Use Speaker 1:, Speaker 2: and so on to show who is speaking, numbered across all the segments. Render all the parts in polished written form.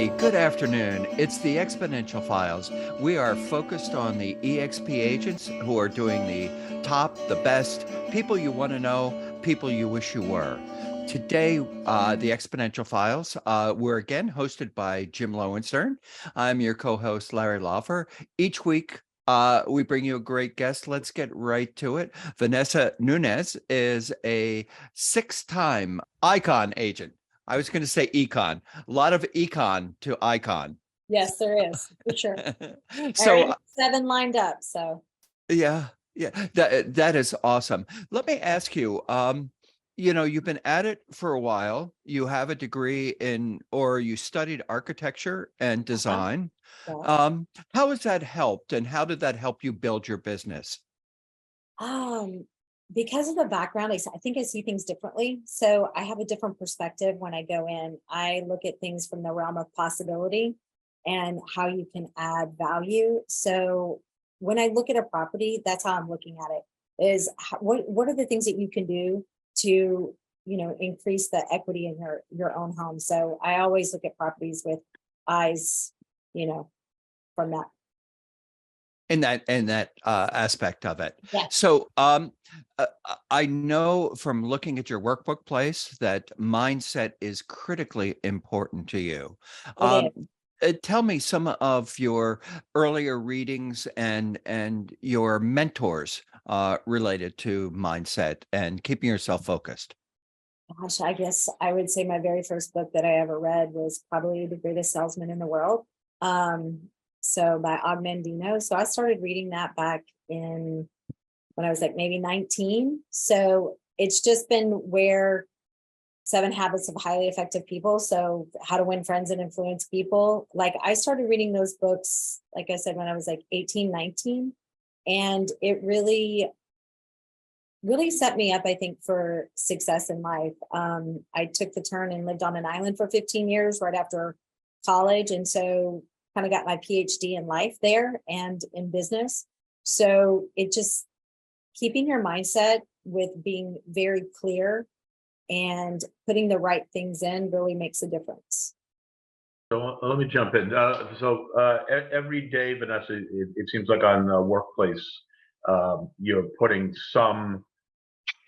Speaker 1: Hey, good afternoon. It's the Exponential Files. We are focused on the EXP agents who are doing the top, the best, people you want to know, people you wish you were. Today, the Exponential Files, we're again hosted by Jim Lowenstern. I'm your co-host, Larry Laufer. Each week, we bring you a great guest. Let's get right to it. Vanessa Nunez is a 6-time icon agent. I was going to say econ. A lot of econ to icon.
Speaker 2: Yes, there is, for sure.
Speaker 1: So
Speaker 2: 7 lined up. So
Speaker 1: yeah, that is awesome. Let me ask you, you've been at it for a while. You have a degree in, or you studied architecture and design.
Speaker 2: yeah.
Speaker 1: How has that helped, and how did that help you build your business?
Speaker 2: Because of the background, I think I see things differently. So I have a different perspective when I go in. I look at things from the realm of possibility and how you can add value. So when I look at a property, that's how I'm looking at it. Is what are the things that you can do to increase the equity in your own home? So I always look at properties with eyes, from that.
Speaker 1: In that aspect of it.
Speaker 2: Yeah.
Speaker 1: So I know from looking at your workbook place that mindset is critically important to you.
Speaker 2: It is.
Speaker 1: Tell me some of your earlier readings and your mentors related to mindset and keeping yourself focused.
Speaker 2: Gosh, I guess I would say my very first book that I ever read was probably The Greatest Salesman in the World. So by Og Mandino. So I started reading that back when I was like maybe 19. So it's just been where 7 Habits of Highly Effective People. So how to win friends and influence people. Like I started reading those books, like I said, when I was like 18, 19. And it really set me up, I think, for success in life. I took the turn and lived on an island for 15 years right after college. And so kind of got my PhD in life there and in business. So it just keeping your mindset with being very clear and putting the right things in really makes a difference.
Speaker 3: So let me jump in. Every day, Vanessa, it seems like on the workplace, you're putting some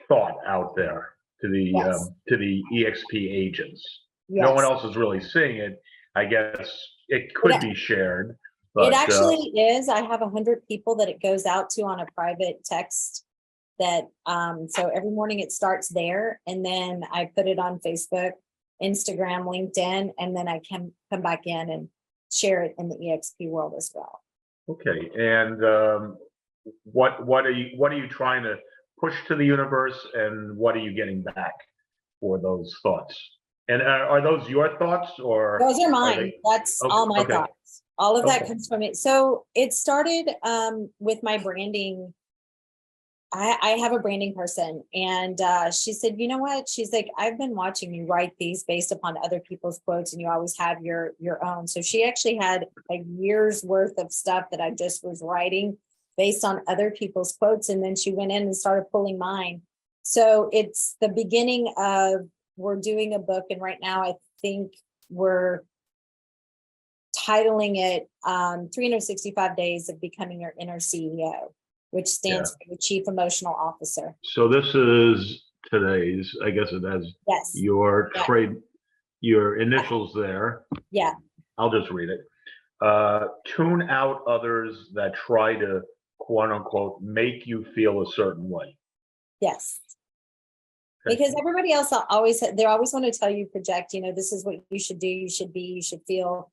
Speaker 3: thought out there to the EXP agents.
Speaker 2: Yes.
Speaker 3: No one else is really seeing it. I guess it could be shared. But,
Speaker 2: it actually is. I have 100 people that it goes out to on a private text that so every morning it starts there, and then I put it on Facebook, Instagram, LinkedIn, and then I can come back in and share it in the EXP world as well.
Speaker 3: Okay. And what are you trying to push to the universe, and what are you getting back for those thoughts? And are those your thoughts, or
Speaker 2: those are mine? That's all my thoughts. All of that comes from it. So it started with my branding. I have a branding person, and she said, you know what? She's like, I've been watching you write these based upon other people's quotes, and you always have your own. So she actually had a year's worth of stuff that I just was writing based on other people's quotes. And then she went in and started pulling mine. So it's the beginning of, we're doing a book. And right now I think we're titling it 365 Days of Becoming Your Inner CEO, which stands for the Chief Emotional Officer.
Speaker 3: So this is today's, I guess it has your your initials there.
Speaker 2: Yeah.
Speaker 3: I'll just read it. Tune out others that try to, quote unquote, make you feel a certain way.
Speaker 2: Yes. Because everybody else they always want to tell you, project, this is what you should do, you should be, you should feel.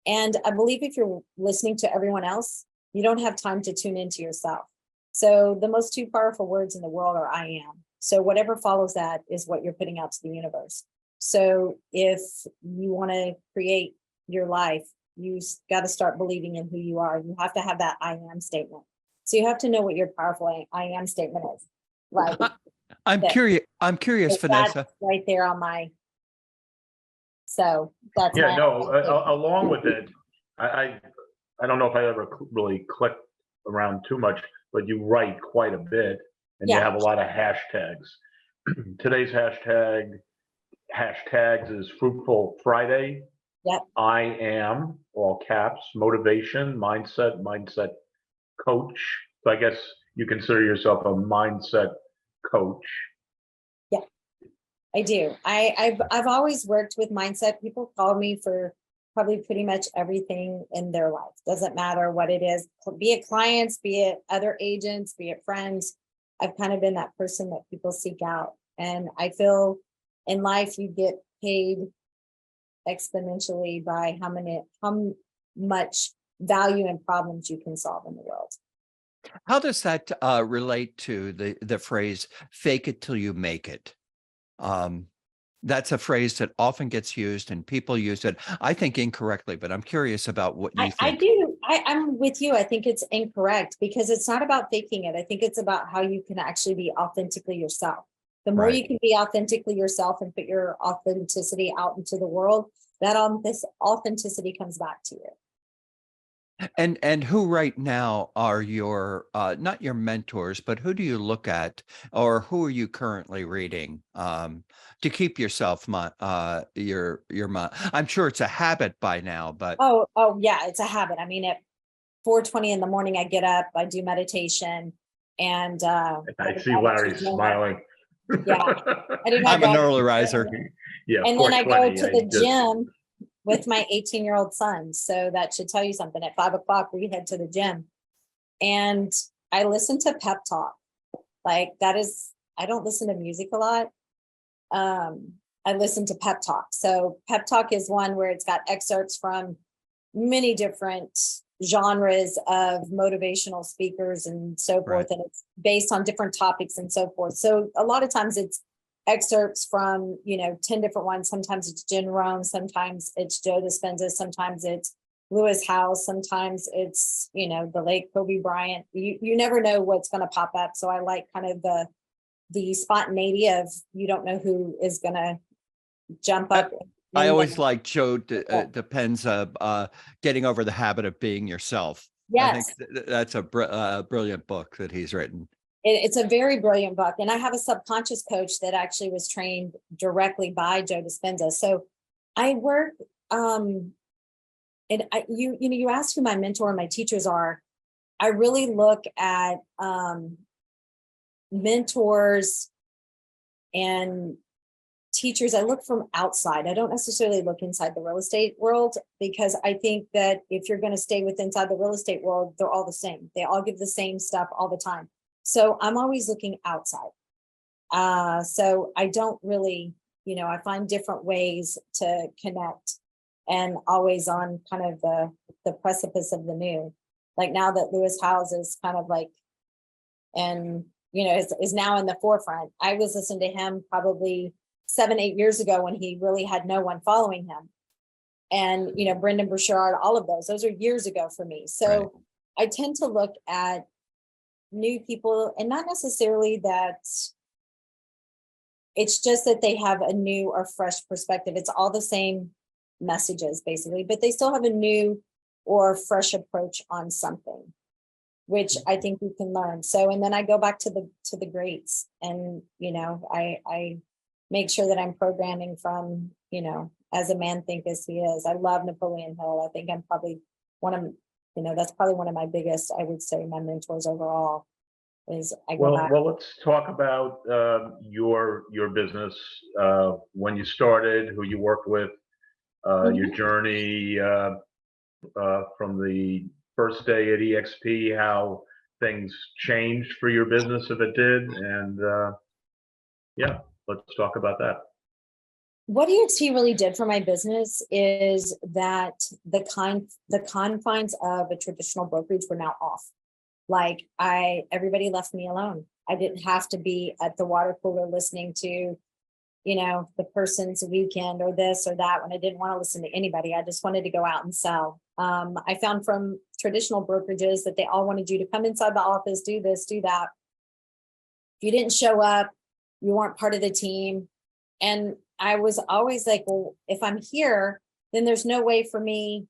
Speaker 2: And I believe if you're listening to everyone else, you don't have time to tune into yourself. So the most 2 powerful words in the world are I am. So whatever follows that is what you're putting out to the universe. So if you want to create your life, you got to start believing in who you are. You have to have that I am statement. So you have to know what your powerful I am statement is. Right.
Speaker 1: I'm curious, Vanessa.
Speaker 2: That's right there on my. So that's
Speaker 3: along with it, I don't know if I ever really clicked around too much, but you write quite a bit, and you have a lot of hashtags. Today's hashtags is Fruitful Friday,
Speaker 2: Yep.
Speaker 3: I am, all caps, motivation, mindset coach. So I guess you consider yourself a mindset coach.
Speaker 2: Yeah, I do. I've always worked with mindset. People call me for probably pretty much everything in their life. Doesn't matter what it is, be it clients, be it other agents, be it friends. I've kind of been that person that people seek out. And I feel in life you get paid exponentially by how much value and problems you can solve in the world.
Speaker 1: How does that relate to the phrase "fake it till you make it"? Um, that's a phrase that often gets used, and people use it, I think, incorrectly. But I'm curious about what you
Speaker 2: I
Speaker 1: think.
Speaker 2: do. I'm with you. I think it's incorrect because it's not about faking it. I think it's about how you can actually be authentically yourself. The more
Speaker 1: Right.
Speaker 2: you can be authentically yourself and put your authenticity out into the world, that this authenticity comes back to you.
Speaker 1: And who right now are your not your mentors, but who do you look at, or who are you currently reading to keep yourself your mind? I'm sure it's a habit by now, but
Speaker 2: Oh yeah, it's a habit. I mean, at 4:20 in the morning, I get up, I do meditation, and
Speaker 3: I see Larry smiling.
Speaker 2: yeah, I do my
Speaker 1: I'm an
Speaker 2: gratitude
Speaker 1: early riser.
Speaker 2: journal.
Speaker 3: Yeah,
Speaker 2: And then I go
Speaker 3: 4:20.
Speaker 2: to the gym with my 18-year-old son. So that should tell you something. At 5 o'clock, we head to the gym. And I listen to pep talk. Like that is, I don't listen to music a lot. I listen to pep talk. So pep talk is one where it's got excerpts from many different genres of motivational speakers and so
Speaker 1: Right.
Speaker 2: forth. And it's based on different topics and so forth. So a lot of times it's excerpts from, 10 different ones. Sometimes it's Jim Rohn, sometimes it's Joe Dispenza, sometimes it's Lewis Howes, sometimes it's, the late Kobe Bryant. You never know what's going to pop up. So I like kind of the spontaneity of you don't know who is going to jump up.
Speaker 1: I always like Joe Dispenza, getting over the habit of being yourself. I think
Speaker 2: Yes.
Speaker 1: that's a brilliant book that he's written.
Speaker 2: It's a very brilliant book. And I have a subconscious coach that actually was trained directly by Joe Dispenza. So I work, and you asked who my mentor and my teachers are. I really look at mentors and teachers. I look from outside. I don't necessarily look inside the real estate world because I think that if you're going to stay with inside the real estate world, they're all the same. They all give the same stuff all the time. So I'm always looking outside. So I don't really, I find different ways to connect and always on kind of the precipice of the new. Like now that Lewis Howes is kind of like, and, is now in the forefront. I was listening to him probably 7-8 years ago when he really had no one following him. And, Brendan Burchard, all of those are years ago for me. So
Speaker 1: Right.
Speaker 2: I tend to look at new people and not necessarily that it's just that they have a new or fresh perspective. It's all the same messages basically, but they still have a new or fresh approach on something, which I think we can learn. So, and then I go back to the greats and, I make sure that I'm programming from, as a man thinketh he is. I love Napoleon Hill. I think I'm probably that's probably one of my biggest, I would say, my mentors overall is I go back.
Speaker 3: Well, let's talk about your business, when you started, who you worked with, your journey from the first day at EXP, how things changed for your business if it did, and yeah, let's talk about that.
Speaker 2: What EXP really did for my business is that the confines of a traditional brokerage were now off. Like everybody left me alone. I didn't have to be at the water cooler listening to, the person's weekend or this or that when I didn't want to listen to anybody. I just wanted to go out and sell. I found from traditional brokerages that they all wanted you to come inside the office, do this, do that. If you didn't show up, you weren't part of the team. And I was always like, well, if I'm here, then there's no way for me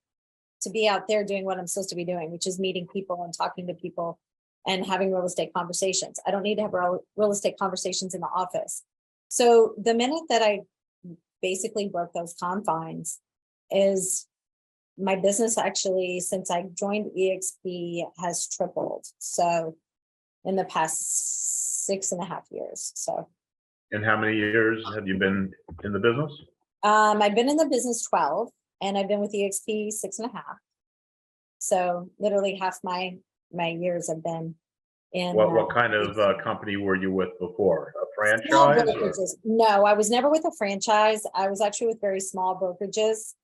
Speaker 2: to be out there doing what I'm supposed to be doing, which is meeting people and talking to people and having real estate conversations. I don't need to have real estate conversations in the office. So the minute that I basically broke those confines is my business actually, since I joined EXP, has tripled. So in the past 6.5 years. So.
Speaker 3: And how many years have you been in the business?
Speaker 2: I've been in the business 12, and I've been with EXP 6.5. So literally half my years have been in.
Speaker 3: What kind of company were you with before? A
Speaker 2: Small
Speaker 3: franchise?
Speaker 2: brokerages. No, I was never with a franchise. I was actually with very small brokerages.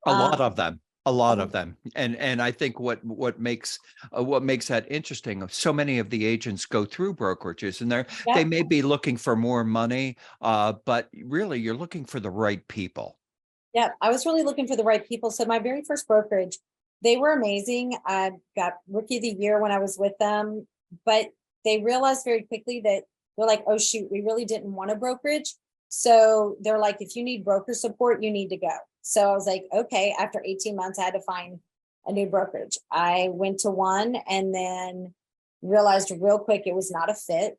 Speaker 1: A lot of them. A lot
Speaker 2: um,
Speaker 1: of them. And I think what makes that interesting, so many of the agents go through brokerages, and they
Speaker 2: Yep.
Speaker 1: may be looking for more money, but really you're looking for the right people.
Speaker 2: Yeah, I was really looking for the right people. So my very first brokerage, they were amazing. I got rookie of the year when I was with them, but they realized very quickly that they're like, oh shoot, we really didn't want a brokerage. So they're like, if you need broker support, you need to go. So I was like, okay, after 18 months, I had to find a new brokerage. I went to one and then realized real quick it was not a fit.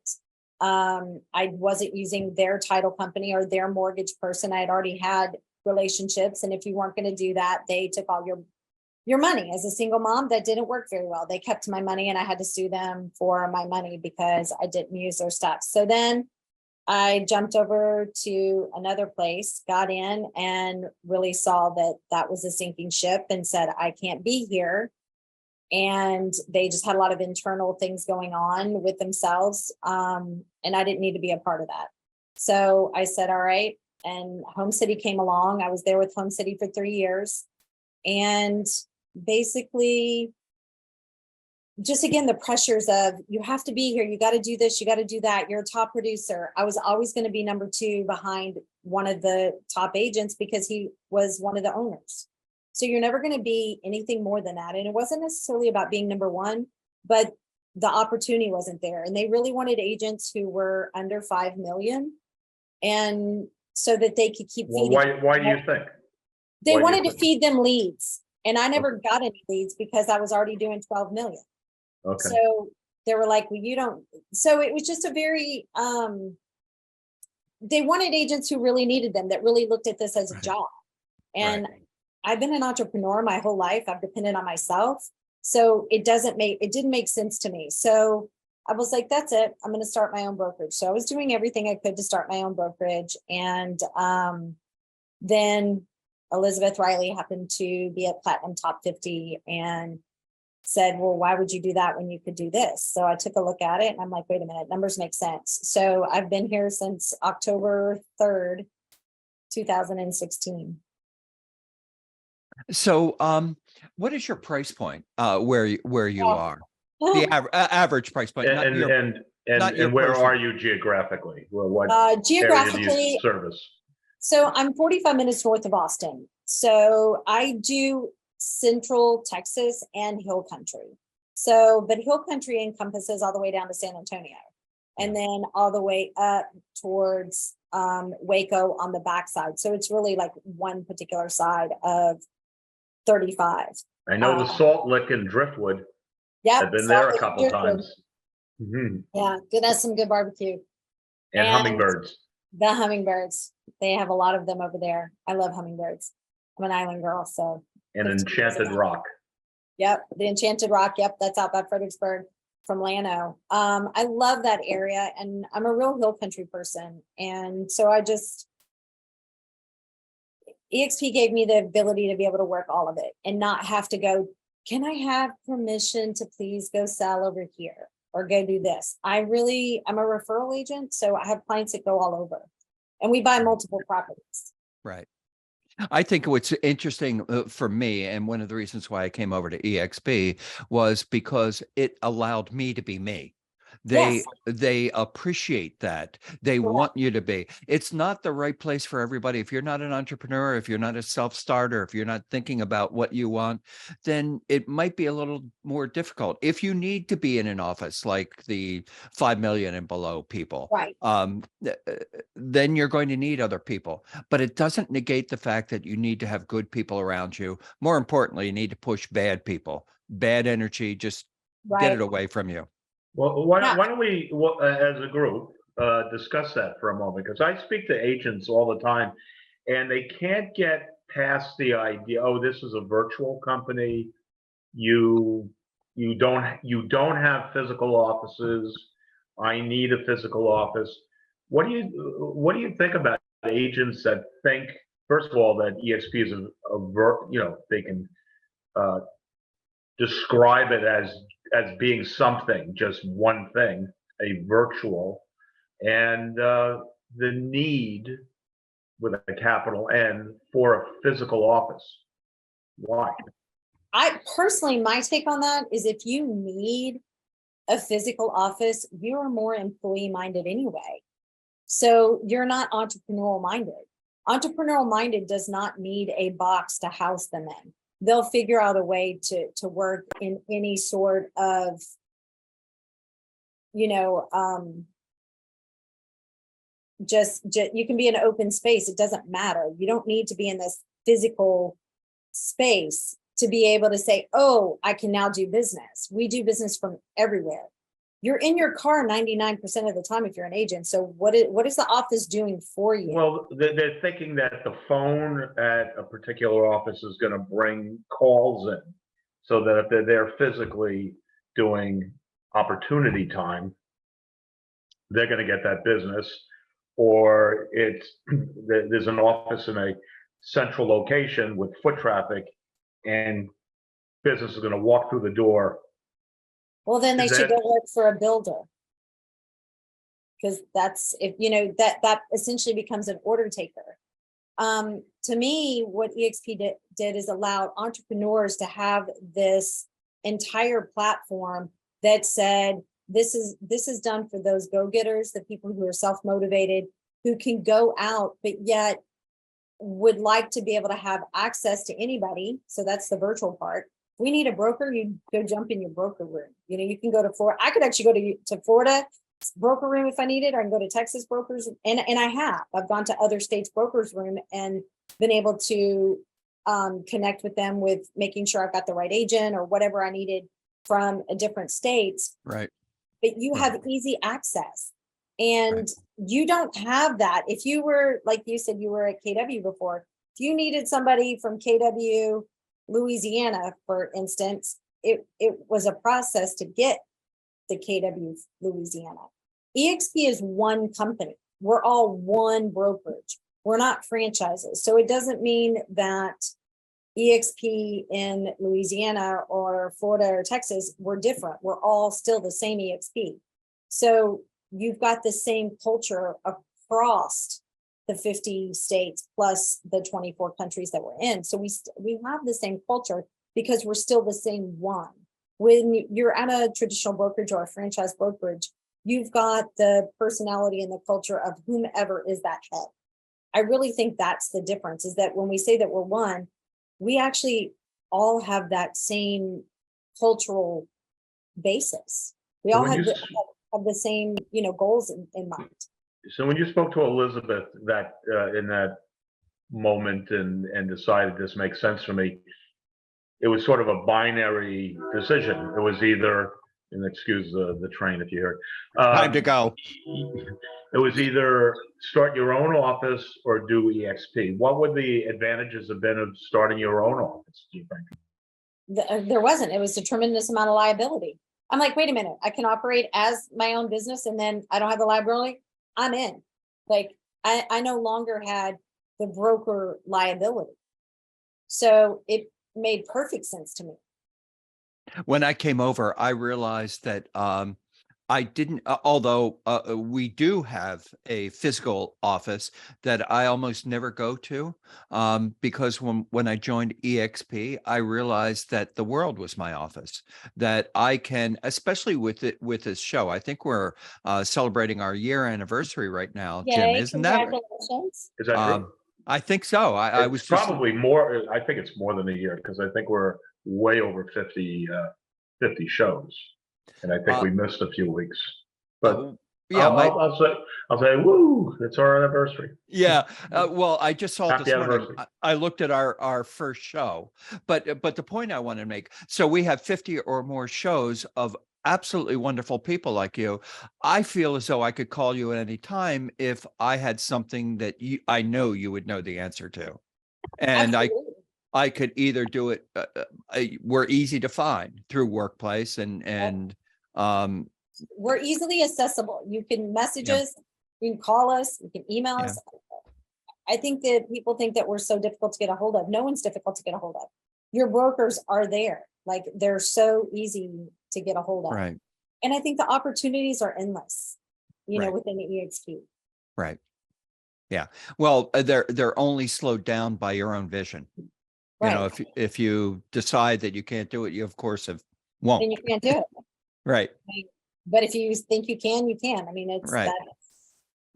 Speaker 2: I wasn't using their title company or their mortgage person. I had already had relationships, and if you weren't going to do that, they took all your money. As a single mom, that didn't work very well. They kept my money, and I had to sue them for my money because I didn't use their stuff. So then I jumped over to another place, got in, and really saw that that was a sinking ship, and said, I can't be here. And they just had a lot of internal things going on with themselves, and I didn't need to be a part of that. So I said, all right. And Home City came along. I was there with Home City for 3 years. And basically, just again, the pressures of you have to be here, you got to do this, you got to do that, you're a top producer. I was always going to be number 2 behind one of the top agents because he was one of the owners. So you're never going to be anything more than that. And it wasn't necessarily about being number 1, but the opportunity wasn't there. And they really wanted agents who were under 5 million. And so that they could keep feeding.
Speaker 3: Why do you think?
Speaker 2: They wanted to feed them leads. And I never got any leads because I was already doing 12 million.
Speaker 3: Okay.
Speaker 2: So they were like, well, you don't. So it was just a very, they wanted agents who really needed them, that really looked at this as a job. And I've been an entrepreneur my whole life. I've depended on myself. So it didn't make sense to me. So I was like, that's it. I'm going to start my own brokerage. So I was doing everything I could to start my own brokerage. And then Elizabeth Riley happened to be at Platinum Top 50 and said, well, why would you do that when you could do this? So I took a look at it and I'm like, wait a minute, numbers make sense. So I've been here since October 3rd, 2016.
Speaker 1: So what is your price point where you are? The average price point.
Speaker 3: And where are you geographically? Well, what
Speaker 2: geographically
Speaker 3: area do you service?
Speaker 2: So I'm 45 minutes north of Austin. So I do Central Texas and Hill Country. But Hill Country encompasses all the way down to San Antonio, and then all the way up towards Waco on the backside. So it's really like one particular side of 35.
Speaker 3: I know the Salt Lick and Driftwood.
Speaker 2: Yeah,
Speaker 3: I've been there a couple times. Mm-hmm.
Speaker 2: Yeah, that's some good barbecue.
Speaker 3: And hummingbirds.
Speaker 2: The hummingbirds. They have a lot of them over there. I love hummingbirds. I'm an island girl, so.
Speaker 3: And Enchanted Rock.
Speaker 2: Yep, the Enchanted Rock. Yep, that's out by Fredericksburg from Llano. I love that area, and I'm a real hill country person. And so EXP gave me the ability to be able to work all of it and not have to go, can I have permission to please go sell over here or go do this? I'm a referral agent, so I have clients that go all over, and we buy multiple properties.
Speaker 1: Right. I think what's interesting for me, and one of the reasons why I came over to EXP, was because it allowed me to be me. They appreciate that. They want you to be. It's not the right place for everybody. If you're not an entrepreneur, if you're not a self-starter, if you're not thinking about what you want, then it might be a little more difficult. If you need to be in an office like the 5 million and below people, then you're going to need other people. But it doesn't negate the fact that you need to have good people around you. More importantly, you need to push bad people, bad energy, just get it away from you.
Speaker 3: Well, why don't we, as a group, discuss that for a moment? Because I speak to agents all the time, and they can't get past the idea, oh, this is a virtual company. You don't have physical offices. I need a physical office. What do you think about agents that think, first of all, that EXP is they can uh, describe it as being something, just one thing, a virtual, and the need with a capital N for a physical office. Why?
Speaker 2: I personally, my take on that is if you need a physical office, you are more employee minded anyway. So you're not entrepreneurial minded. Entrepreneurial minded does not need a box to house them in. They'll figure out a way to work in any sort of, just you can be in an open space. It doesn't matter. You don't need to be in this physical space to be able to say, oh, I can now do business. We do business from everywhere. You're in your car 99% of the time if you're an agent. So what is the office doing for you?
Speaker 3: Well, they're thinking that the phone at a particular office is going to bring calls in, so that if they're there physically doing opportunity time, they're going to get that business. Or there's an office in a central location with foot traffic, and business is going to walk through the door.
Speaker 2: Well, then they should go work for a builder. Because that's, that essentially becomes an order taker. To me, what EXP did is allowed entrepreneurs to have this entire platform that said, this is done for those go-getters, the people who are self-motivated, who can go out, but yet would like to be able to have access to anybody. So that's the virtual part. We need a broker, you go jump in your broker room. You can go to Florida. I could actually go to Florida broker room if I needed, or I can go to Texas brokers. And I've gone to other states brokers room and been able to connect with them with making sure I've got the right agent or whatever I needed from a different states.
Speaker 1: Right.
Speaker 2: But you have easy access, and you don't have that. If you were, like you said, you were at KW before, if you needed somebody from KW, Louisiana, for instance, it was a process to get the KW Louisiana. EXP is one company. We're all one brokerage. We're not franchises. So it doesn't mean that EXP in Louisiana or Florida or Texas, we're different. We're all still the same EXP. So you've got the same culture across the 50 states plus the 24 countries that we're in. So we have the same culture because we're still the same one. When you're at a traditional brokerage or a franchise brokerage, you've got the personality and the culture of whomever is that head. I really think that's the difference, is that when we say that we're one, we actually all have that same cultural basis. We all have the same, goals in mind.
Speaker 3: So when you spoke to Elizabeth that in that moment and decided this makes sense for me, it was sort of a binary decision. It was either, and excuse the train if you hear it.
Speaker 1: Time to go.
Speaker 3: It was either start your own office or do EXP. What would the advantages have been of starting your own office, do you think?
Speaker 2: There wasn't. It was a tremendous amount of liability. I'm like, wait a minute, I can operate as my own business and then I don't have the liability? I'm in. Like, I no longer had the broker liability. So it made perfect sense to me.
Speaker 1: When I came over, I realized that I didn't, although we do have a physical office that I almost never go to, because when I joined EXP, I realized that the world was my office, that I can, especially with this show. I think we're celebrating our year anniversary right now, Jim,
Speaker 2: Yay,
Speaker 1: isn't that?
Speaker 2: congratulations.
Speaker 3: Is that true?
Speaker 1: I think so. I was
Speaker 3: probably more. I think it's more than a year, because I think we're way over 50 shows. And I think we missed a few weeks, but
Speaker 1: yeah,
Speaker 3: I'll say, woo! It's our anniversary.
Speaker 1: Yeah, well, I just saw
Speaker 3: Happy
Speaker 1: this morning.
Speaker 3: anniversary.
Speaker 1: I looked at our first show, but the point I want to make. So we have 50 or more shows of absolutely wonderful people like you. I feel as though I could call you at any time if I had something that I know you would know the answer to. And
Speaker 2: Absolutely.
Speaker 1: I could either do it, we're easy to find through Workplace um,
Speaker 2: We're easily accessible. You can message
Speaker 1: Yeah.
Speaker 2: us, you can call us, you can email
Speaker 1: Yeah.
Speaker 2: us. I think that people think that we're so difficult to get a hold of. No one's difficult to get a hold of. Your brokers are there. Like, they're so easy to get a hold of.
Speaker 1: right,
Speaker 2: And I think the opportunities are endless,
Speaker 1: Right.
Speaker 2: within the EXP.
Speaker 1: right. Yeah. Well, they're only slowed down by your own vision. You know,
Speaker 2: Right.
Speaker 1: if you decide that you can't do it, you of course won't.
Speaker 2: Then you can't do it.
Speaker 1: Right.
Speaker 2: But if you think you can, you can. I mean, it's
Speaker 1: Right.
Speaker 2: that.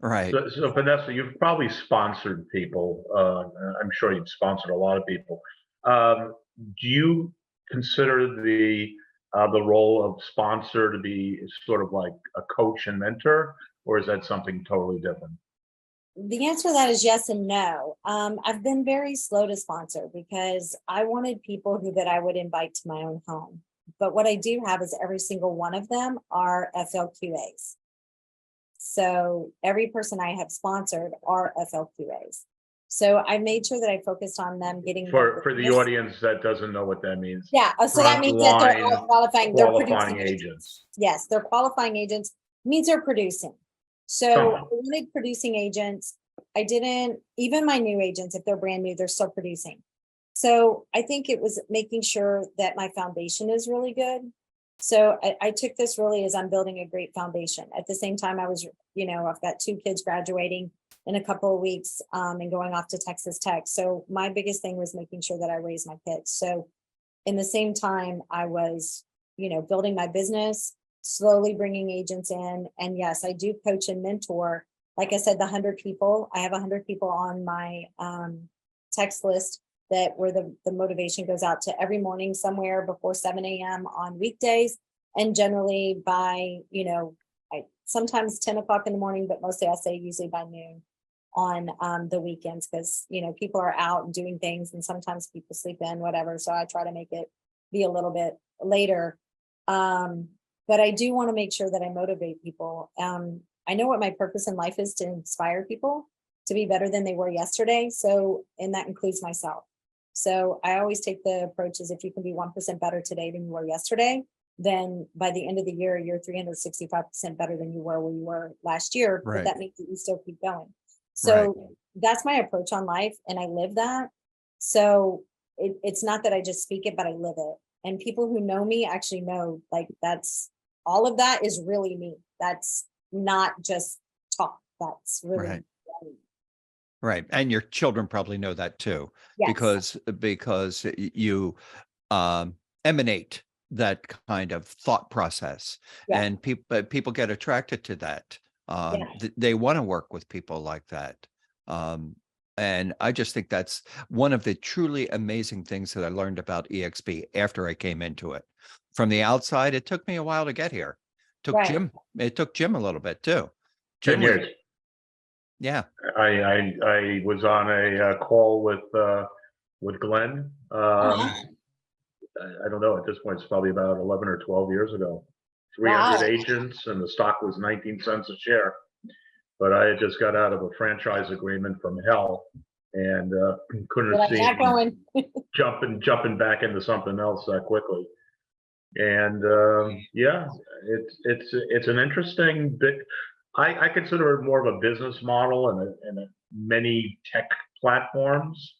Speaker 1: Right.
Speaker 3: So Vanessa, you've probably sponsored people. I'm sure you've sponsored a lot of people. Do you consider the role of sponsor to be sort of like a coach and mentor, or is that something totally different?
Speaker 2: The answer to that is yes and no. I've been very slow to sponsor because I wanted people that I would invite to my own home. But what I do have is every single one of them are FLQAs. So every person I have sponsored are FLQAs. So I made sure that I focused on them getting
Speaker 3: For the
Speaker 2: business.
Speaker 3: audience that doesn't know what that means.
Speaker 2: Yeah, so that means that they're all
Speaker 3: Frontline
Speaker 2: qualifying. They're
Speaker 3: qualifying
Speaker 2: producing
Speaker 3: agents.
Speaker 2: Yes, they're qualifying agents. Means they're producing. So I wanted producing agents. I didn't, even my new agents, if they're brand new, they're still producing. So I think it was making sure that my foundation is really good. So I took this really as I'm building a great foundation. At the same time, I was, I've got 2 kids graduating in a couple of weeks and going off to Texas Tech. So my biggest thing was making sure that I raised my kids. So in the same time, I was, building my business, slowly bringing agents in. And yes, I do coach and mentor. Like I said, the 100 people, I have 100 people on my text list that where the motivation goes out to every morning somewhere before 7 a.m. on weekdays. And generally by, sometimes 10 o'clock in the morning, but mostly I say usually by noon on the weekends, because, people are out and doing things and sometimes people sleep in, whatever. So I try to make it be a little bit later. But I do want to make sure that I motivate people. I know what my purpose in life is, to inspire people to be better than they were yesterday. So, and that includes myself. So I always take the approach is if you can be 1% better today than you were yesterday, then by the end of the year, you're 365% better than you were where you were last year. But
Speaker 1: Right.
Speaker 2: that means that you still keep going. So that's my approach on life. And I live that. So it's not that I just speak it, but I live it. And people who know me actually know, like, that's all of that is really me. That's not just talk. That's really
Speaker 1: Right.
Speaker 2: me.
Speaker 1: Right. And your children probably know that too,
Speaker 2: Yes.
Speaker 1: because you emanate that kind of thought process,
Speaker 2: Yeah.
Speaker 1: and people get attracted to that.
Speaker 2: Yeah.
Speaker 1: They want to work with people like that. And I just think that's one of the truly amazing things that I learned about EXP after I came into it. From the outside, it took me a while to get here.
Speaker 2: Right.
Speaker 1: It took Jim a little bit too.
Speaker 3: 10
Speaker 1: Jim was,
Speaker 3: years.
Speaker 1: yeah.
Speaker 3: I was on a call with Glenn. I don't know, at this point, it's probably about 11 or 12 years ago. 300
Speaker 2: Wow.
Speaker 3: agents, and the stock was 19 cents a share. But I had just got out of a franchise agreement from hell, and couldn't
Speaker 2: Like
Speaker 3: see
Speaker 2: that going.
Speaker 3: jumping back into something else that quickly. And yeah, it's an interesting bit. I consider it more of a business model and many tech platforms,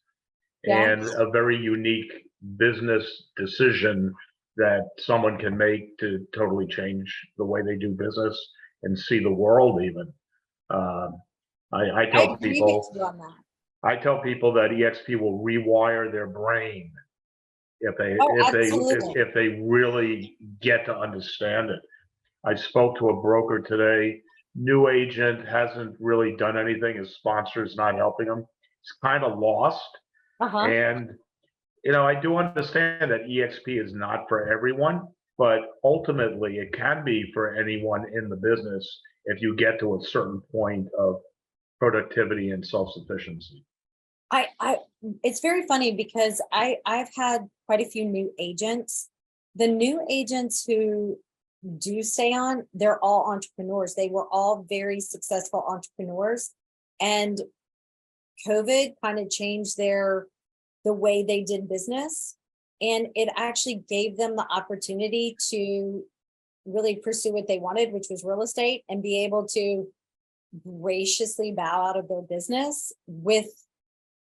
Speaker 2: Yeah.
Speaker 3: and a very unique business decision that someone can make to totally change the way they do business and see the world even. I
Speaker 2: I
Speaker 3: tell
Speaker 2: agree with
Speaker 3: people,
Speaker 2: you on that.
Speaker 3: I tell people that EXP will rewire their brain if
Speaker 2: Oh, absolutely.
Speaker 3: if they really get to understand it. I spoke to a broker today. New agent hasn't really done anything. His sponsor's not helping him. He's kind of lost.
Speaker 2: Uh-huh.
Speaker 3: And I do understand that EXP is not for everyone, but ultimately it can be for anyone in the business if you get to a certain point of productivity and self-sufficiency.
Speaker 2: It's very funny because I've had quite a few new agents. The new agents who do stay on, they're all entrepreneurs. They were all very successful entrepreneurs, and COVID kind of changed their the way they did business. And it actually gave them the opportunity to really pursue what they wanted, which was real estate, and be able to graciously bow out of their business with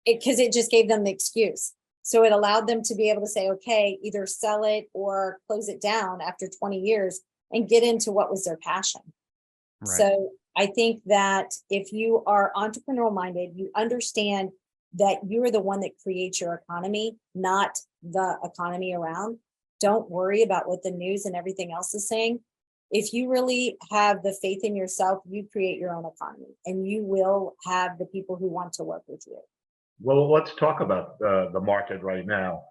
Speaker 2: it, because it just gave them the excuse. So it allowed them to be able to say, okay, either sell it or close it down after 20 years and get into what was their passion.
Speaker 1: Right.
Speaker 2: So I think that if you are entrepreneurial minded, you understand that you are the one that creates your economy, not the economy around. Don't worry about what the news and everything else is saying. If you really have the faith in yourself, you create your own economy, and you will have the people who want to work with you.
Speaker 3: Well, let's talk about the market right now,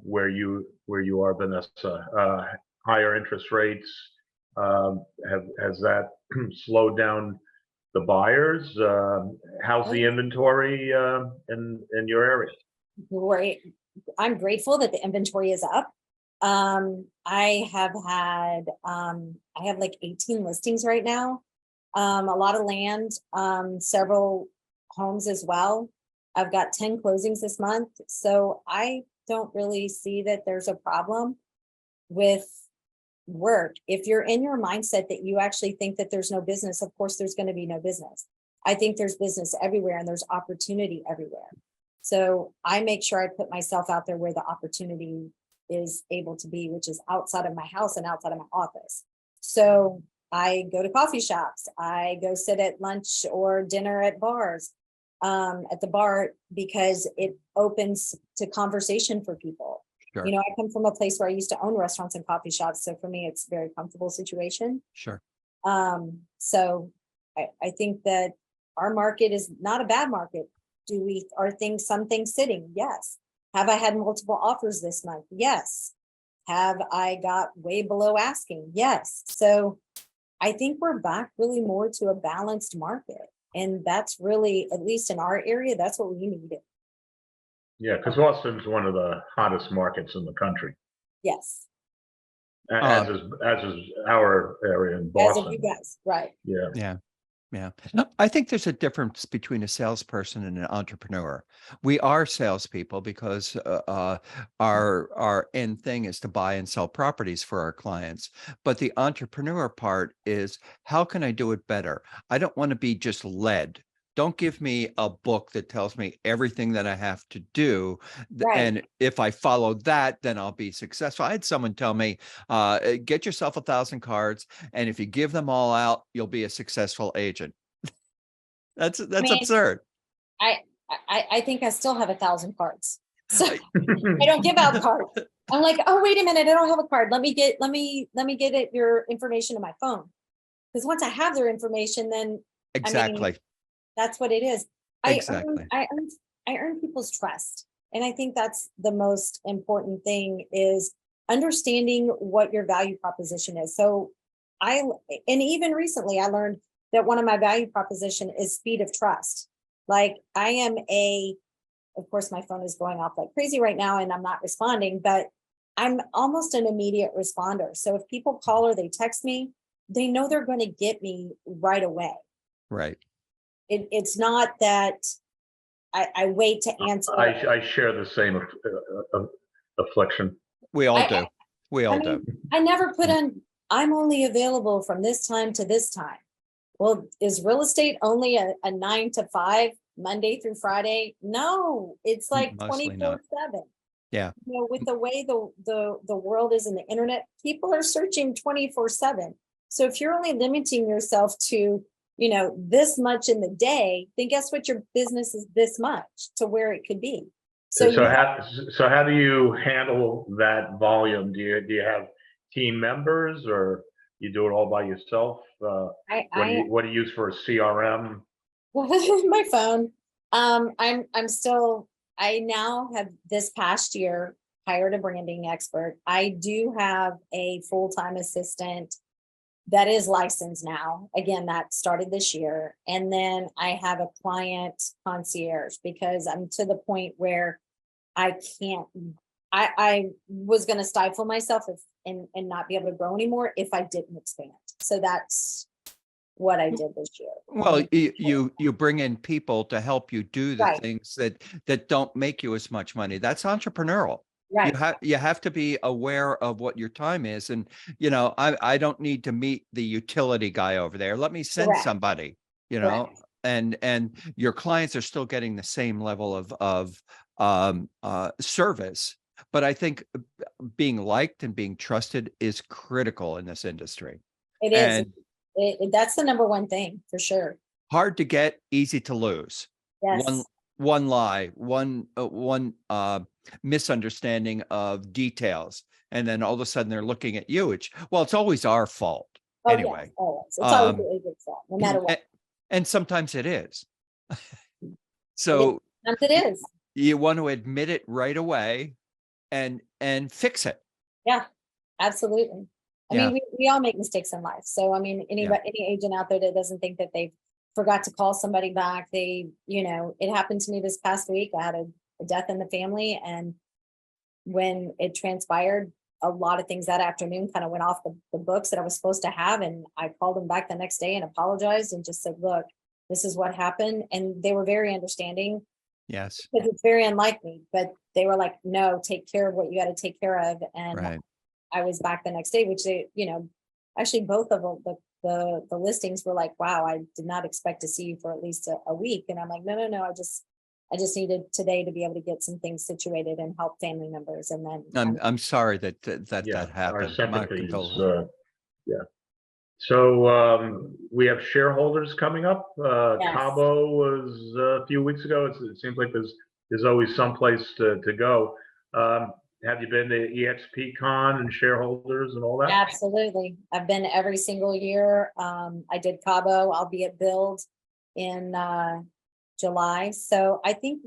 Speaker 3: where you are, Vanessa. Higher interest rates, has that slowed down the buyers? How's the inventory in your area?
Speaker 2: Great. I'm grateful that the inventory is up. I have like 18 listings right now. A lot of land, several homes as well. I've got 10 closings this month. So I don't really see that there's a problem with work. If you're in your mindset that you actually think that there's no business, of course, there's going to be no business. I think there's business everywhere and there's opportunity everywhere. So I make sure I put myself out there where the opportunity is able to be, which is outside of my house and outside of my office. So I go to coffee shops. I go sit at lunch or dinner at bars, at the bar, because it opens to conversation for people.
Speaker 1: Sure.
Speaker 2: You know, I come from a place where I used to own restaurants and coffee shops. So for me, it's a very comfortable situation.
Speaker 1: Sure.
Speaker 2: So I think that our market is not a bad market. Are some things sitting? Yes. Have I had multiple offers this month? Yes. Have I got way below asking? Yes. So I think we're back really more to a balanced market. And that's really, at least in our area, that's what we needed.
Speaker 3: Yeah, because Austin's one of the hottest markets in the country,
Speaker 2: Yes.
Speaker 3: as is our area in
Speaker 2: As of
Speaker 3: Boston.
Speaker 2: you guys, right.
Speaker 3: Yeah.
Speaker 1: Yeah. Yeah. No, I think there's a difference between a salesperson and an entrepreneur. We are salespeople because our end thing is to buy and sell properties for our clients. But the entrepreneur part is, how can I do it better? I don't want to be just led. Don't give me a book that tells me everything that I have to do.
Speaker 2: Right.
Speaker 1: And if I follow that, then I'll be successful. I had someone tell me, get yourself 1,000 cards, and if you give them all out, you'll be a successful agent. That's absurd.
Speaker 2: I think I still have 1,000 cards. So I don't give out cards. I'm like, oh, wait a minute, I don't have a card. Let me get your information to my phone. Because once I have their information, then
Speaker 1: Exactly.
Speaker 2: I mean, that's what it is.
Speaker 1: Exactly.
Speaker 2: I earn people's trust. And I think that's the most important thing, is understanding what your value proposition is. So and even recently I learned that one of my value proposition is speed of trust. Like of course my phone is going off like crazy right now and I'm not responding, but I'm almost an immediate responder. So if people call or they text me, they know they're going to get me right away.
Speaker 1: Right.
Speaker 2: It's not that I wait to answer.
Speaker 3: I share the same affliction.
Speaker 1: We all do. We all do.
Speaker 2: I never put on, I'm only available from this time to this time. Well, is real estate only a 9 to 5, Monday through Friday? No, it's like
Speaker 1: Mostly
Speaker 2: 24/7.
Speaker 1: Yeah.
Speaker 2: You know, with the way the world is in the internet, people are searching 24/7. So if you're only limiting yourself to, this much in the day, then guess what? Your business is this much to where it could be.
Speaker 3: So how do you handle that volume? Do you have team members, or you do it all by yourself? What do you use for a CRM?
Speaker 2: My phone. I now have this past year hired a branding expert. I do have a full-time assistant that is licensed now. Again, that started this year. And then I have a client concierge, because I'm to the point where I was going to stifle myself and not be able to grow anymore if I didn't expand. So that's what I did this year.
Speaker 1: Well, you bring in people to help you do the
Speaker 2: Right.
Speaker 1: things that don't make you as much money. That's entrepreneurial.
Speaker 2: Right.
Speaker 1: You have to be aware of what your time is. And, I don't need to meet the utility guy over there. Let me send
Speaker 2: Correct.
Speaker 1: somebody,
Speaker 2: Correct.
Speaker 1: and your clients are still getting the same level of service. But I think being liked and being trusted is critical in this industry.
Speaker 2: It is.
Speaker 1: And
Speaker 2: That's the number one thing for sure.
Speaker 1: hard to get, easy to lose. One
Speaker 2: Yes.
Speaker 1: one lie, one misunderstanding of details, and then all of a sudden they're looking at you. It's always our fault
Speaker 2: Oh,
Speaker 1: anyway.
Speaker 2: yes. Always. It's always
Speaker 1: Um,
Speaker 2: the agent's fault, no matter what.
Speaker 1: and sometimes it is.
Speaker 2: It is.
Speaker 1: So
Speaker 2: Sometimes it is.
Speaker 1: you want to admit it right away and fix it.
Speaker 2: Yeah, absolutely. I
Speaker 1: Yeah.
Speaker 2: mean, we all make mistakes in life. So, I mean, any agent out there that doesn't think that they forgot to call somebody back, it happened to me this past week. I had a death in the family. And when it transpired, a lot of things that afternoon kind of went off the books that I was supposed to have. And I called them back the next day and apologized and just said, look, this is what happened. And they were very understanding.
Speaker 1: Yes.
Speaker 2: Because it's very unlike me, but they were like, no, take care of what you got to take care of. And
Speaker 1: Right.
Speaker 2: I was back the next day, which actually both of them, the listings were like, wow, I did not expect to see you for at least a week. And I'm like, no, I just needed today to be able to get some things situated and help family members. And then
Speaker 1: I'm sorry that
Speaker 3: Yeah, our
Speaker 1: happened. My
Speaker 3: sympathies.
Speaker 1: condolences.
Speaker 3: Yeah. So we have shareholders coming up.
Speaker 2: Yes.
Speaker 3: Cabo was a few weeks ago. It seems like there's always someplace to go. Have you been to EXPCon and shareholders and all that?
Speaker 2: Absolutely. I've been every single year. I did Cabo. I'll be at Build in July. So I think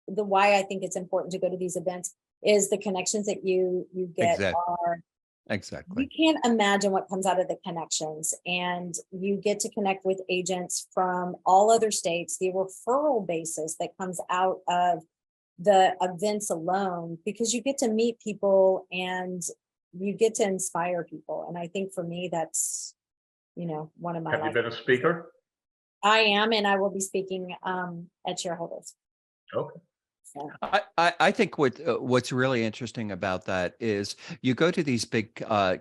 Speaker 2: why I think it's important to go to these events is the connections that you get are
Speaker 1: Exactly.
Speaker 2: you can't imagine what comes out of the connections, and you get to connect with agents from all other states. The referral basis that comes out of the events alone, because you get to meet people and you get to inspire people. And I think for me, that's, one of my
Speaker 3: Have you been a speaker?
Speaker 2: I am, and I will be speaking at shareholders.
Speaker 3: Okay.
Speaker 2: So,
Speaker 1: I think what's really interesting about that is you go to these big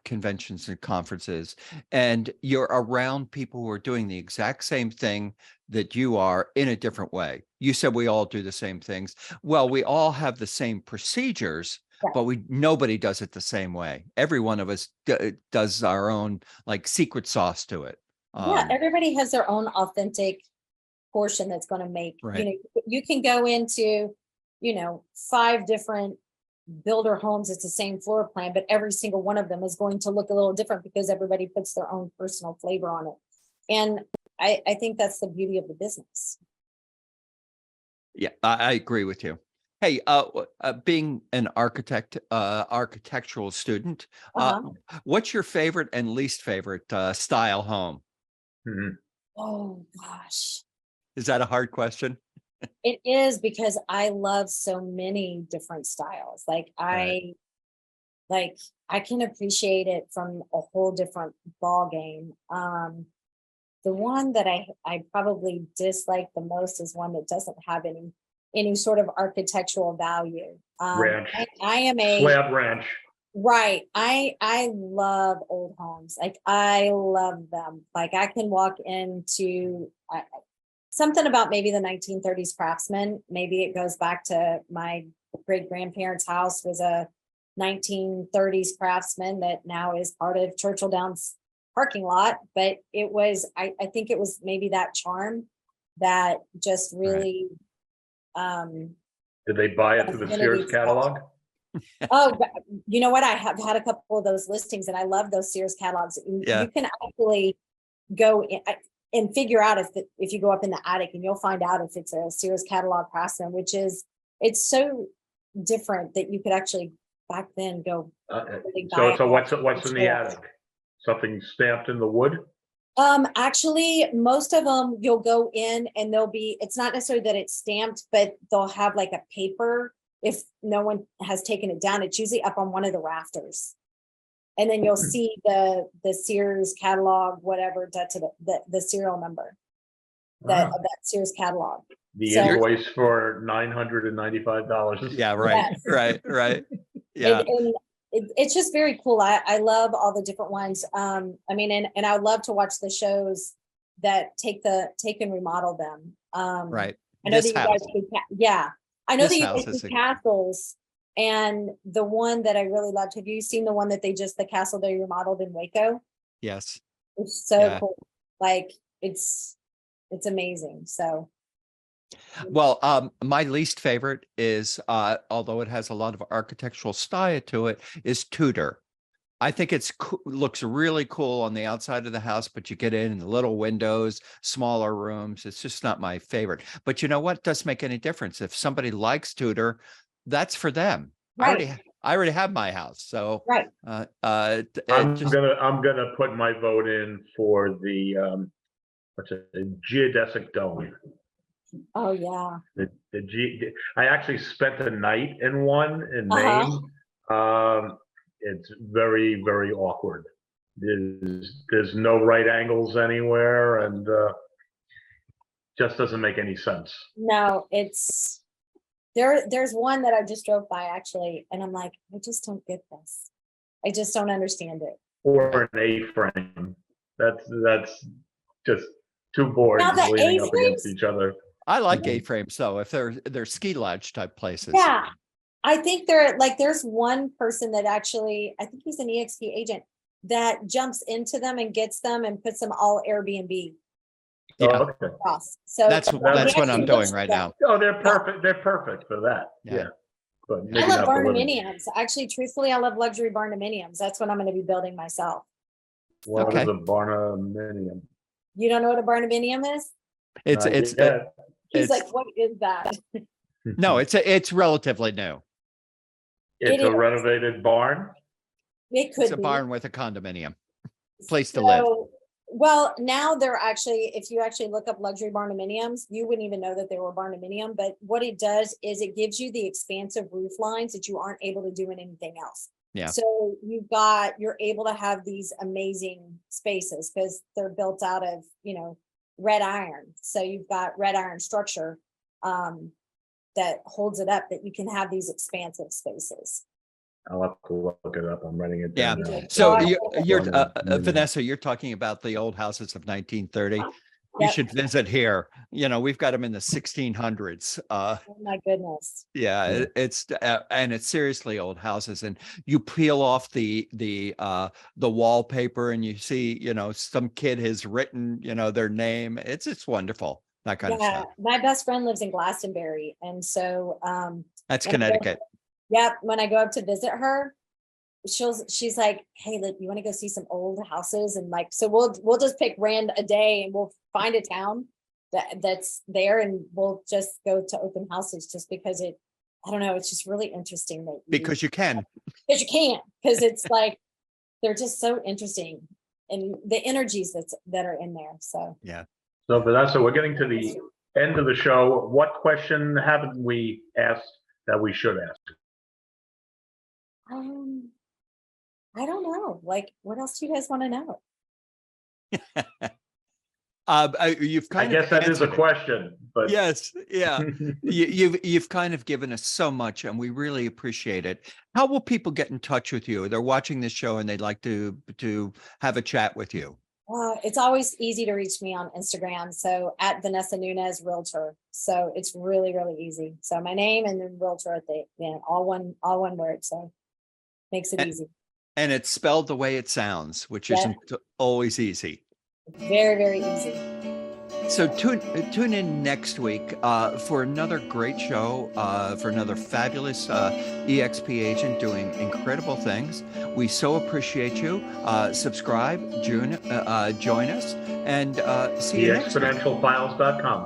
Speaker 1: conventions and conferences, and you're around people who are doing the exact same thing that you are in a different way. You said we all do the same things. Well, we all have the same procedures,
Speaker 2: yeah.
Speaker 1: but nobody does it the same way. Every one of us does our own like secret sauce to it.
Speaker 2: Yeah, everybody has their own authentic portion that's going to make,
Speaker 1: Right.
Speaker 2: You can go into 5 different builder homes. It's the same floor plan, but every single one of them is going to look a little different because everybody puts their own personal flavor on it. And I think that's the beauty of the business.
Speaker 1: Yeah, I agree with you. Hey, being an architectural student, what's your favorite and least favorite style home?
Speaker 3: Mm-hmm.
Speaker 2: Oh gosh.
Speaker 1: Is that a hard question?
Speaker 2: It is, because I love so many different styles. I can appreciate it from a whole different ball game. The one that I probably dislike the most is one that doesn't have any sort of architectural value.
Speaker 3: Ranch.
Speaker 2: I am a
Speaker 3: slab ranch.
Speaker 2: Right. I love old homes. Like, I love them. Like, I can walk into something about maybe the 1930s craftsman. Maybe it goes back to my great grandparents' house was a 1930s craftsman that now is part of Churchill Downs parking lot. But it was, I think it was maybe that charm that just really,
Speaker 3: Did they buy it through the Sears catalog?
Speaker 2: Oh, you know what? I have had a couple of those listings, and I love those Sears catalogs.
Speaker 1: Yeah.
Speaker 2: You can actually go in and figure out if you go up in the attic, and you'll find out if it's a Sears catalog craftsman, it's so different that you could actually back then go.
Speaker 3: So what's in the attic? Something stamped in the wood?
Speaker 2: Actually, most of them you'll go in and it's not necessarily that it's stamped, but they'll have like a paper. If no one has taken it down, it's usually up on one of the rafters. and then you'll see the Sears catalog, whatever, the serial number that of that Sears catalog.
Speaker 3: The
Speaker 2: So-
Speaker 3: invoice for $995.
Speaker 1: Yeah, right,
Speaker 2: Yes.
Speaker 1: right. Yeah.
Speaker 2: And it's just very cool. I love all the different ones. I mean, and I would love to watch the shows that take and remodel them.
Speaker 1: Right.
Speaker 2: I know
Speaker 1: This
Speaker 2: that you guys
Speaker 1: house.
Speaker 2: do, yeah. I know
Speaker 1: This
Speaker 2: that you
Speaker 1: house
Speaker 2: guys
Speaker 1: is
Speaker 2: do
Speaker 1: a-
Speaker 2: castles, and the one that I really loved. Have you seen the one that the castle they remodeled in Waco?
Speaker 1: Yes.
Speaker 2: It's so
Speaker 1: Yeah.
Speaker 2: cool. Like it's amazing. So
Speaker 1: Well, my least favorite is, although it has a lot of architectural style to it, is Tudor. I think looks really cool on the outside of the house, but you get in the little windows, smaller rooms. It's just not my favorite. But you know what? Doesn't make any difference. If somebody likes Tudor, that's for them.
Speaker 2: right,
Speaker 1: I already have my house, so
Speaker 2: right.
Speaker 3: I'm gonna put my vote in for the what's it, the geodesic dome.
Speaker 2: Oh yeah.
Speaker 3: I actually spent a night in one in
Speaker 2: Uh-huh.
Speaker 3: Maine. It's very, very awkward. There's no right angles anywhere, and just doesn't make any sense.
Speaker 2: No, it's there's one that I just drove by actually, and I'm like, I just don't get this. I just don't understand it.
Speaker 3: Or an A-frame. That's just two boards
Speaker 2: Now the
Speaker 3: leaning up against
Speaker 2: A-frames?
Speaker 3: each other.
Speaker 1: I like A-frames though, if they're ski lodge type places.
Speaker 2: Yeah. I think there's one person that actually, I think he's an EXP agent that jumps into them and gets them and puts them all Airbnb
Speaker 1: Yeah.
Speaker 3: Oh, okay.
Speaker 2: across. So
Speaker 1: That's what I'm doing right now.
Speaker 3: Oh, they're perfect. They're perfect for that.
Speaker 1: Yeah.
Speaker 3: Yeah. But
Speaker 2: I
Speaker 3: maybe
Speaker 2: love
Speaker 3: not for living.
Speaker 2: barndominiums. Actually, truthfully, I love luxury barndominiums. That's what I'm going to be building myself.
Speaker 3: What
Speaker 1: Okay.
Speaker 3: is a barnuminium?
Speaker 2: You don't know what a barndominium is?
Speaker 1: It's
Speaker 3: Not
Speaker 1: it's
Speaker 3: yet.
Speaker 2: He's
Speaker 1: It's-
Speaker 2: like, what is that?
Speaker 1: no, it's relatively new.
Speaker 3: It's
Speaker 2: it
Speaker 3: a
Speaker 2: is.
Speaker 3: renovated barn.
Speaker 2: It could
Speaker 1: It's a
Speaker 2: be.
Speaker 1: barn with a condominium. Place to live.
Speaker 2: Well, now they're actually, if you actually look up luxury barndominiums, you wouldn't even know that they were barndominium. But what it does is it gives you the expansive roof lines that you aren't able to do in anything else.
Speaker 1: Yeah.
Speaker 2: So you're able to have these amazing spaces because they're built out of, red iron. So you've got red iron structure that holds it up, that you can have these expansive spaces.
Speaker 3: I'll have to look it up. I'm writing it
Speaker 1: Yeah.
Speaker 3: down now.
Speaker 1: So
Speaker 2: Yeah.
Speaker 1: you're
Speaker 3: Barndominium.
Speaker 1: Vanessa, you're talking about the old houses of 1930. You
Speaker 2: Yep.
Speaker 1: should visit here. We've got them in the 1600s.
Speaker 2: Oh my goodness.
Speaker 1: Yeah,
Speaker 3: Yeah.
Speaker 1: It's seriously old houses, and you peel off the wallpaper, and you see, some kid has written, their name. It's wonderful, that kind of
Speaker 2: Yeah,
Speaker 1: stuff.
Speaker 2: my best friend lives in Glastonbury, and so
Speaker 1: That's
Speaker 2: when I go-
Speaker 1: Connecticut.
Speaker 2: when I go up to visit her, she's like, hey, look, you want to go see some old houses? And like, so we'll just pick a day, and we'll find a town that's there, and we'll just go to open houses just because I don't know, it's just really interesting that
Speaker 1: Because you can.
Speaker 2: because you can't, because it's like they're just so interesting, and the energies that are in there. So
Speaker 3: So Vanessa, we're getting to the end of the show. What question haven't we asked that we should ask?
Speaker 2: I don't know. Like, what else do you guys want to know?
Speaker 1: You've
Speaker 3: I
Speaker 1: kind
Speaker 3: guess
Speaker 1: of
Speaker 3: that is a
Speaker 1: answered it.
Speaker 3: question, but
Speaker 1: Yes, yeah. You've kind of given us so much, and we really appreciate it. How will people get in touch with you? They're watching this show and they'd like to have a chat with you.
Speaker 2: It's always easy to reach me on Instagram. So at Vanessa Nunez Realtor. So it's really, really easy. So my name and then Realtor at the end, all one word. So makes it easy.
Speaker 1: And it's spelled the way it sounds, which
Speaker 2: Yeah.
Speaker 1: isn't always easy.
Speaker 2: Very, very easy.
Speaker 1: So tune in next week for another great show, for another fabulous EXP agent doing incredible things. We so appreciate you. Subscribe, join us, and see you next week.
Speaker 3: eXponentialfiles.com.